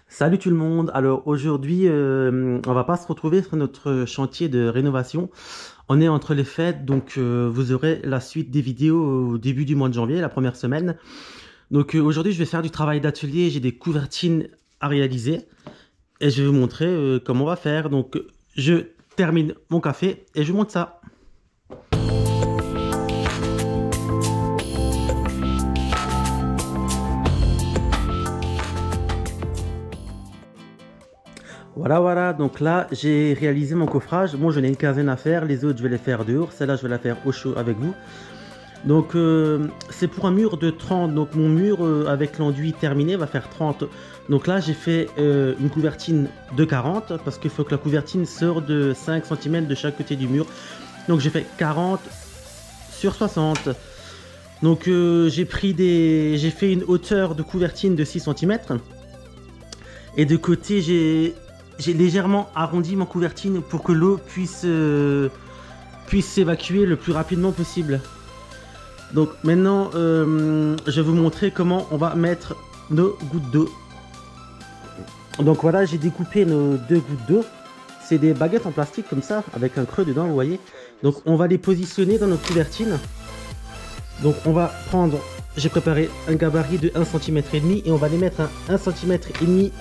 Salut tout le monde. Alors aujourd'hui, on va pas se retrouver sur notre chantier de rénovation. On est entre les fêtes, donc vous aurez la suite des vidéos au début du mois de janvier, la première semaine. Donc aujourd'hui, je vais faire du travail d'atelier. J'ai des couvertines à réaliser et je vais vous montrer comment on va faire. Donc je termine mon café et je vous montre ça. Voilà, donc là j'ai réalisé mon coffrage. Bon, j'en ai une quinzaine à faire, les autres je vais les faire dehors, celle-là je vais la faire au chaud avec vous. Donc c'est pour un mur de 30, donc mon mur avec l'enduit terminé va faire 30. Donc là j'ai fait une couvertine de 40 parce qu'il faut que la couvertine sorte de 5 cm de chaque côté du mur. Donc j'ai fait 40 sur 60. Donc j'ai fait une hauteur de couvertine de 6 cm. Et de côté j'ai légèrement arrondi ma couvertine pour que l'eau puisse s'évacuer le plus rapidement possible. Donc maintenant, je vais vous montrer comment on va mettre nos gouttes d'eau. Donc voilà, j'ai découpé nos deux gouttes d'eau. C'est des baguettes en plastique comme ça, avec un creux dedans, vous voyez. Donc on va les positionner dans notre couvertine. Donc on va prendre, j'ai préparé un gabarit de 1,5 cm et on va les mettre à 1,5 cm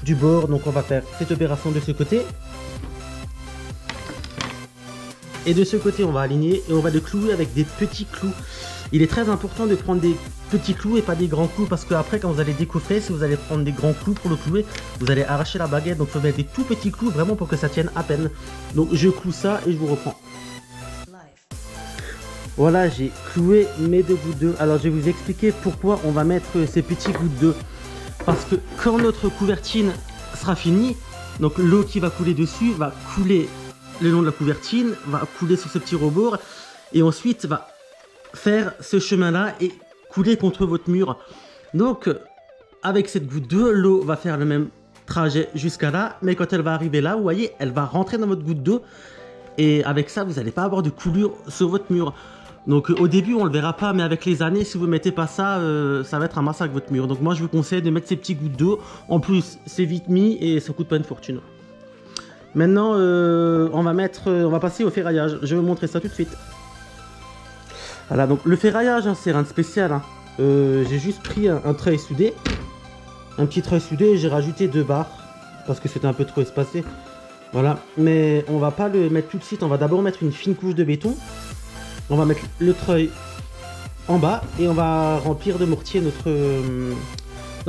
du bord. Donc on va faire cette opération de ce côté. Et de ce côté, on va aligner et on va le clouer avec des petits clous. Il est très important de prendre des petits clous et pas des grands clous parce que après, quand vous allez décoffrer, si vous allez prendre des grands clous pour le clouer, vous allez arracher la baguette. Donc il faut mettre des tout petits clous vraiment pour que ça tienne à peine. Donc je cloue ça et je vous reprends. Voilà, j'ai cloué mes deux gouttes d'eau. Alors je vais vous expliquer pourquoi on va mettre ces petits gouttes d'eau. Parce que quand notre couvertine sera finie, donc l'eau qui va couler dessus va couler le long de la couvertine, va couler sur ce petit rebord et ensuite va faire ce chemin là et couler contre votre mur. Donc avec cette goutte d'eau, l'eau va faire le même trajet jusqu'à là, mais quand elle va arriver là, vous voyez, elle va rentrer dans votre goutte d'eau et avec ça vous n'allez pas avoir de coulure sur votre mur. Donc au début on le verra pas, mais avec les années, si vous mettez pas ça, ça va être un massacre votre mur. Donc moi je vous conseille de mettre ces petits gouttes d'eau. En plus c'est vite mis et ça coûte pas une fortune. Maintenant, on va passer au ferraillage. Je vais vous montrer ça tout de suite. Voilà, donc le ferraillage, hein, c'est rien de spécial. Hein. J'ai juste pris un trait soudé, un petit trait soudé, et j'ai rajouté 2 barres parce que c'était un peu trop espacé. Voilà, mais on va pas le mettre tout de suite. On va d'abord mettre une fine couche de béton. On va mettre le treuil en bas et on va remplir de mortier notre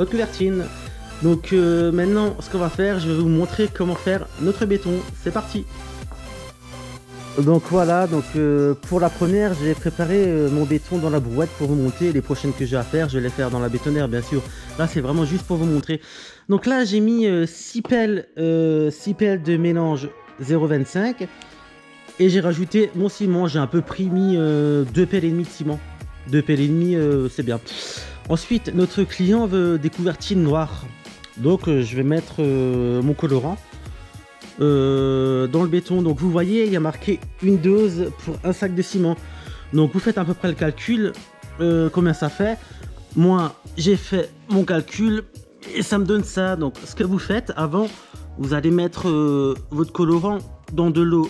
couvertine. Donc maintenant, ce qu'on va faire, je vais vous montrer comment faire notre béton. C'est parti. Donc voilà, donc pour la première, j'ai préparé mon béton dans la brouette pour vous montrer. Les prochaines que j'ai à faire, je vais les faire dans la bétonnière, bien sûr. Là, c'est vraiment juste pour vous montrer. Donc là, j'ai mis 6 pelles de mélange 0,25 et j'ai rajouté mon ciment. J'ai à peu près mis 2 pelles et demie de ciment. 2 pelles et demie, c'est bien. Ensuite, notre client veut des couvertines noires. Donc je vais mettre mon colorant dans le béton. Donc vous voyez, il y a marqué une dose pour un sac de ciment. Donc vous faites à peu près le calcul, combien ça fait. Moi j'ai fait mon calcul et ça me donne ça. Donc ce que vous faites avant, vous allez mettre votre colorant dans de l'eau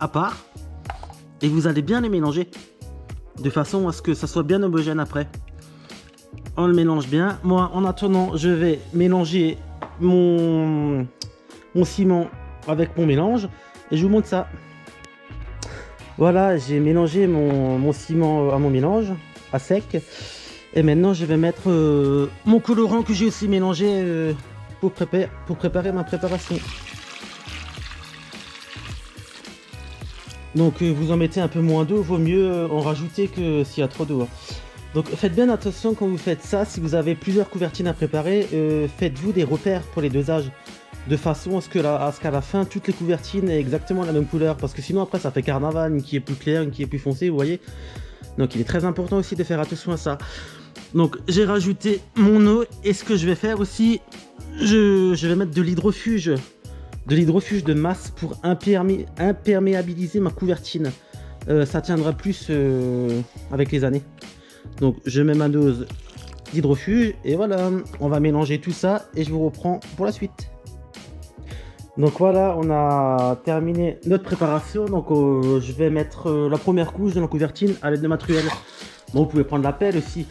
à part et vous allez bien les mélanger de façon à ce que ça soit bien homogène après. On le mélange bien. Moi, en attendant, je vais mélanger mon ciment avec mon mélange et je vous montre ça. Voilà, j'ai mélangé mon ciment à mon mélange à sec et maintenant je vais mettre mon colorant que j'ai aussi mélangé pour préparer ma préparation. Donc vous en mettez un peu moins d'eau, vaut mieux en rajouter que s'il y a trop d'eau. Donc faites bien attention quand vous faites ça, si vous avez plusieurs couvertines à préparer, faites-vous des repères pour les dosages, de façon à ce qu'à la fin, toutes les couvertines aient exactement la même couleur, parce que sinon après ça fait carnaval, une qui est plus claire, une qui est plus foncée, vous voyez. Donc il est très important aussi de faire attention à ça. Donc j'ai rajouté mon eau, et ce que je vais faire aussi, je vais mettre de l'hydrofuge de masse pour imperméabiliser ma couvertine. Ça tiendra plus avec les années. Donc je mets ma dose d'hydrofuge. Et voilà, on va mélanger tout ça et je vous reprends pour la suite. Donc voilà, on a terminé notre préparation. Donc je vais mettre la première couche de la couvertine à l'aide de ma truelle. Bon, vous pouvez prendre la pelle aussi,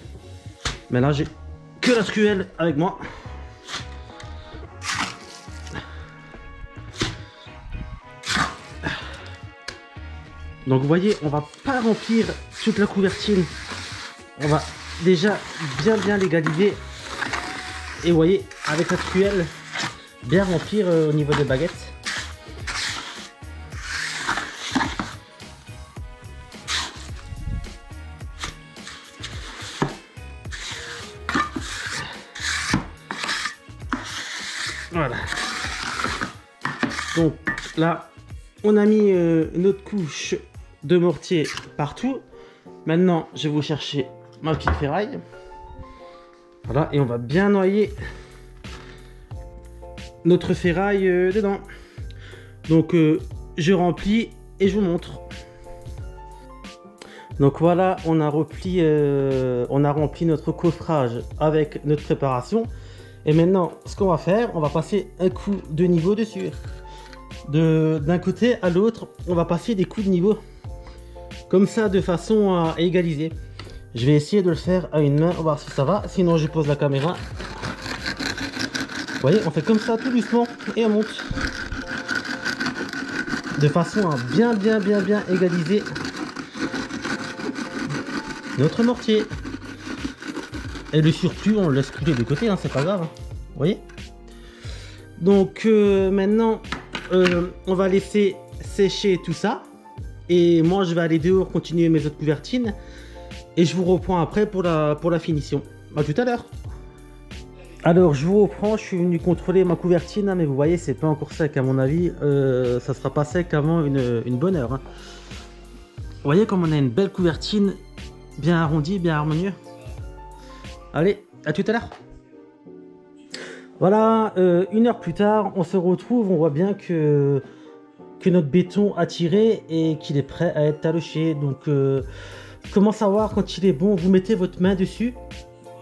mais là j'ai que la truelle avec moi. Donc vous voyez, on va pas remplir toute la couvertine. On va déjà bien l'égaliser. Et vous voyez, avec la truelle, bien remplir au niveau des baguettes. Voilà. Donc là, on a mis notre couche de mortier partout. Maintenant, je vais vous chercher ma petite ferraille. Voilà, et on va bien noyer notre ferraille dedans. Donc je remplis et je vous montre. Donc voilà, on a rempli notre coffrage avec notre préparation. Et maintenant, ce qu'on va faire, on va passer un coup de niveau dessus. D'un côté à l'autre, on va passer des coups de niveau. Comme ça, de façon à égaliser. Je vais essayer de le faire à une main, on va voir si ça va. Sinon, je pose la caméra. Vous voyez, on fait comme ça tout doucement et on monte. De façon à bien égaliser notre mortier. Et le surplus, on le laisse couler de côté, hein, c'est pas grave. Hein. Vous voyez? Donc maintenant, on va laisser sécher tout ça. Et moi, je vais aller dehors continuer mes autres couvertines. Et je vous reprends après pour la finition. À tout à l'heure. Alors, je vous reprends. Je suis venu contrôler ma couvertine. Hein, mais vous voyez, c'est pas encore sec à mon avis. Ça sera pas sec avant une bonne heure. Hein. Vous voyez comme on a une belle couvertine. Bien arrondie, bien harmonieuse. Allez, à tout à l'heure. Voilà, une heure plus tard, on se retrouve. On voit bien que notre béton a tiré et qu'il est prêt à être taloché. Donc comment savoir quand il est bon? Vous mettez votre main dessus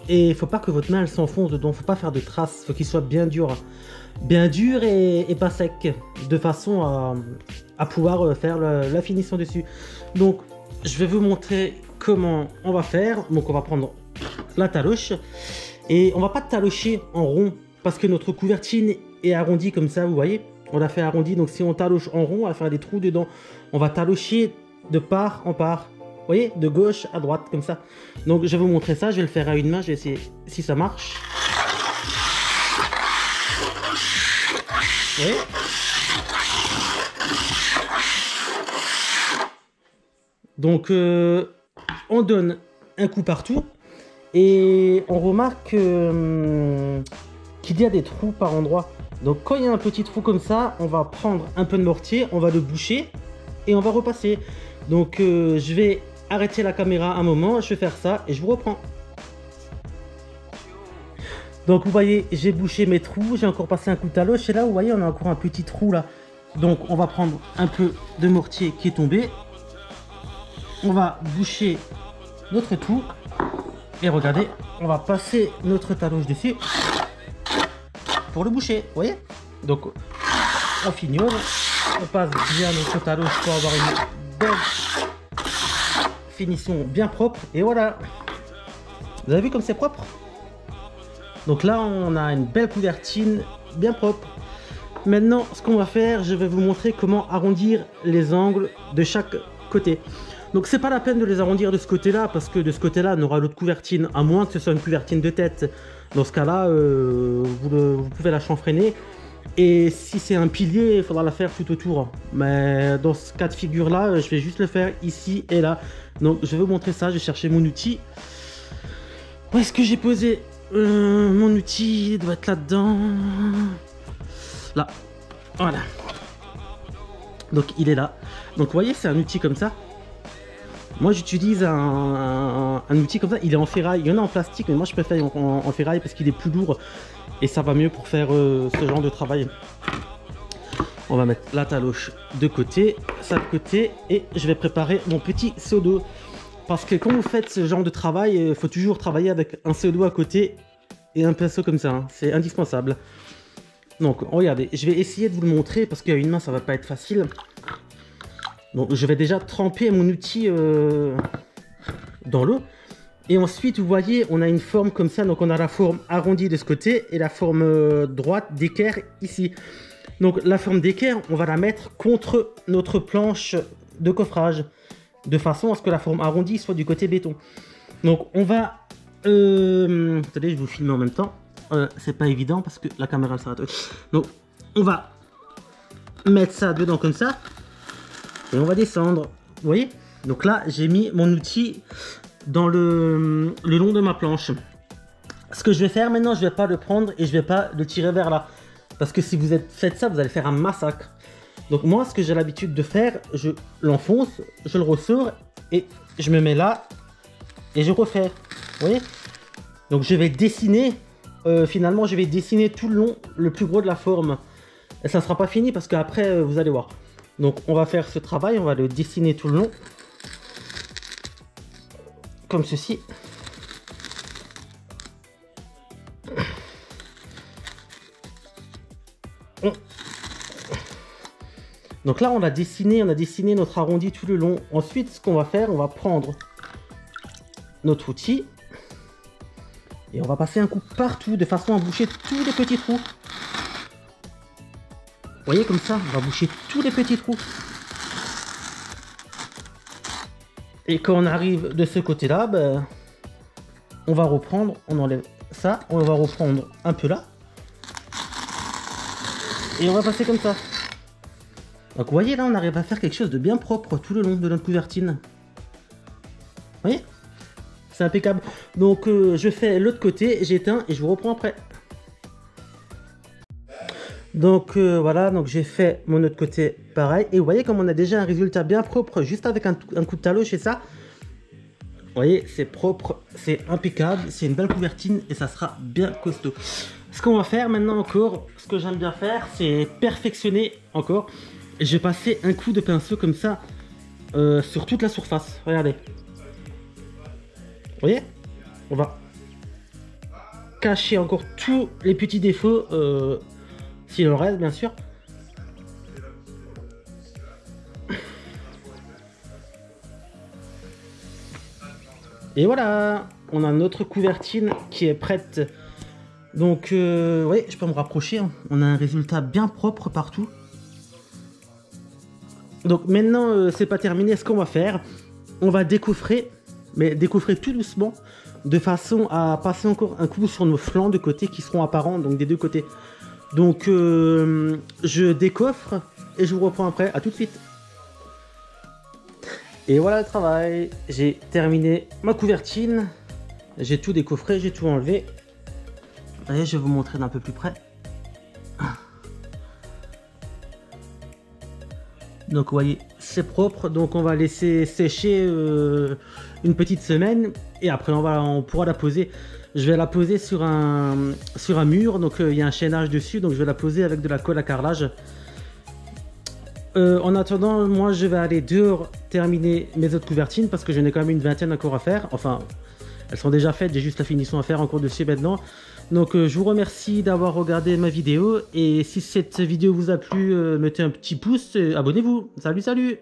et il faut pas que votre main elle s'enfonce dedans, faut pas faire de traces, faut qu'il soit bien dur et pas sec, de façon à pouvoir faire la finition dessus. Donc je vais vous montrer comment on va faire. Donc on va prendre la taloche et on va pas talocher en rond parce que notre couvertine est arrondie comme ça, vous voyez. On l'a fait arrondi, donc si on taloche en rond, on va faire des trous dedans. On va talocher de part en part. Vous voyez, de gauche à droite, comme ça. Donc je vais vous montrer ça, je vais le faire à une main, je vais essayer si ça marche. Vous voyez ? Donc on donne un coup partout. Et on remarque qu'il y a des trous par endroit. Donc quand il y a un petit trou comme ça, on va prendre un peu de mortier, on va le boucher et on va repasser. Donc je vais arrêter la caméra un moment, je vais faire ça et je vous reprends. Donc vous voyez, j'ai bouché mes trous, j'ai encore passé un coup de taloche et là vous voyez on a encore un petit trou là. Donc on va prendre un peu de mortier qui est tombé. On va boucher notre trou et regardez, on va passer notre taloche dessus pour le boucher, vous voyez. Donc on fignole, on passe bien notre taloche pour avoir une belle finition bien propre et voilà. Vous avez vu comme c'est propre? Donc là on a une belle couvertine bien propre. Maintenant ce qu'on va faire, je vais vous montrer comment arrondir les angles de chaque côté. Donc c'est pas la peine de les arrondir de ce côté là parce que de ce côté là on aura l'autre couvertine, à moins que ce soit une couvertine de tête. Dans ce cas là vous pouvez la chanfreiner et si c'est un pilier il faudra la faire tout autour, mais dans ce cas de figure là je vais juste le faire ici et là. Donc je vais vous montrer ça, je vais chercher mon outil. Où est-ce que j'ai posé mon outil? Il doit être là dedans, là, voilà. Donc il est là. Donc vous voyez c'est un outil comme ça. Moi j'utilise un outil comme ça, il est en ferraille, il y en a en plastique mais moi je préfère en ferraille parce qu'il est plus lourd et ça va mieux pour faire ce genre de travail. On va mettre la taloche de côté, ça de côté et je vais préparer mon petit seau d'eau. Parce que quand vous faites ce genre de travail, il faut toujours travailler avec un seul doigt à côté et un pinceau comme ça, hein. C'est indispensable. Donc regardez, je vais essayer de vous le montrer parce qu'à une main ça va pas être facile. Donc je vais déjà tremper mon outil dans l'eau. Et ensuite vous voyez on a une forme comme ça, donc on a la forme arrondie de ce côté et la forme droite d'équerre ici. Donc la forme d'équerre on va la mettre contre notre planche de coffrage, de façon à ce que la forme arrondie soit du côté béton. Donc on va... attendez, je vous filme en même temps. C'est pas évident parce que la caméra s'arrête. Donc on va mettre ça dedans comme ça. Et on va descendre. Vous voyez? Donc là j'ai mis mon outil dans le long de ma planche. Ce que je vais faire maintenant, je vais pas le prendre et je vais pas le tirer vers là. Parce que si vous faites ça, vous allez faire un massacre. Donc moi, ce que j'ai l'habitude de faire, je l'enfonce, je le ressors et je me mets là et je refais. Vous voyez? Donc je vais dessiner, finalement je vais dessiner tout le long, le plus gros de la forme. Et ça ne sera pas fini parce qu'après, vous allez voir. Donc on va faire ce travail, on va le dessiner tout le long. Comme ceci. Donc là on a dessiné notre arrondi tout le long. Ensuite ce qu'on va faire, on va prendre notre outil et on va passer un coup partout de façon à boucher tous les petits trous. Vous voyez comme ça, on va boucher tous les petits trous. Et quand on arrive de ce côté là, ben, on va reprendre, on enlève ça, on va reprendre un peu là. Et on va passer comme ça. Donc vous voyez là on arrive à faire quelque chose de bien propre tout le long de notre couvertine. Vous voyez? C'est impeccable. Donc je fais l'autre côté, j'éteins et je vous reprends après. Donc voilà, donc j'ai fait mon autre côté pareil. Et vous voyez comme on a déjà un résultat bien propre juste avec un coup de taloche et ça. Vous voyez, c'est propre, c'est impeccable, c'est une belle couvertine et ça sera bien costaud. Ce qu'on va faire maintenant encore, ce que j'aime bien faire, c'est perfectionner encore. Et je vais passer un coup de pinceau comme ça sur toute la surface. Regardez. Vous voyez? On va cacher encore tous les petits défauts, s'il en reste bien sûr. Et voilà, on a notre couvertine qui est prête. Donc, oui, je peux me rapprocher. Hein. On a un résultat bien propre partout. Donc maintenant, c'est pas terminé. Ce qu'on va faire, on va décoffrer, mais décoffrer tout doucement, de façon à passer encore un coup sur nos flancs de côté qui seront apparents, donc des deux côtés. Donc, je décoffre et je vous reprends après. À tout de suite. Et voilà le travail. J'ai terminé ma couvertine. J'ai tout décoffré, j'ai tout enlevé. Allez, je vais vous montrer d'un peu plus près. Donc vous voyez, c'est propre. Donc on va laisser sécher une petite semaine. Et après on pourra la poser. Je vais la poser sur un mur. Donc il y a un chaînage dessus. Donc je vais la poser avec de la colle à carrelage. En attendant, moi je vais aller dehors terminer mes autres couvertines. Parce que j'en ai quand même une vingtaine encore à faire. Enfin, elles sont déjà faites. J'ai juste la finition à faire encore dessus maintenant. Donc je vous remercie d'avoir regardé ma vidéo et si cette vidéo vous a plu, mettez un petit pouce, abonnez-vous. Salut, salut!